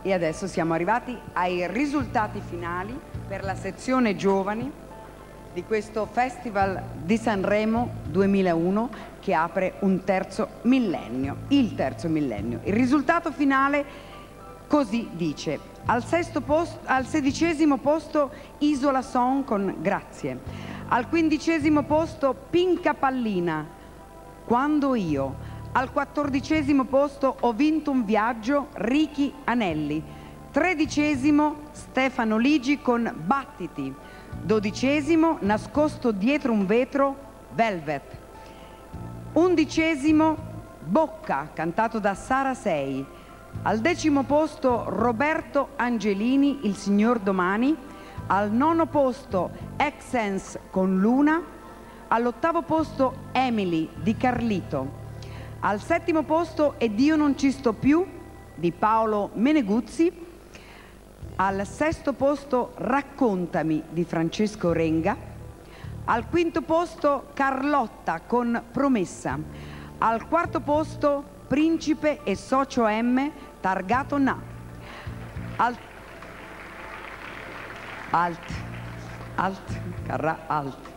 E adesso siamo arrivati ai risultati finali per la sezione giovani di questo Festival di Sanremo 2001 che apre un terzo millennio, il terzo millennio. Il risultato finale così dice: al 16° posto Isola Song con Grazie, al 15° posto Pinca Pallina, Quando io, al 14° posto Ho vinto un viaggio, Ricky Anelli, 13° Stefano Ligi con Battiti, 12° Nascosto dietro un vetro, Velvet, 11° Bocca, cantato da Sara Sei, al 10° posto Roberto Angelini, Il signor Domani, al 9° posto Exens con Luna, all'8° posto Emily di Carlito, al 7° posto Ed io non ci sto più di Paolo Meneguzzi, al 6° posto Raccontami di Francesco Renga, al 5° posto Carlotta con Promessa, al 4° posto Principe e Socio M targato Na, alt, Carrà alt.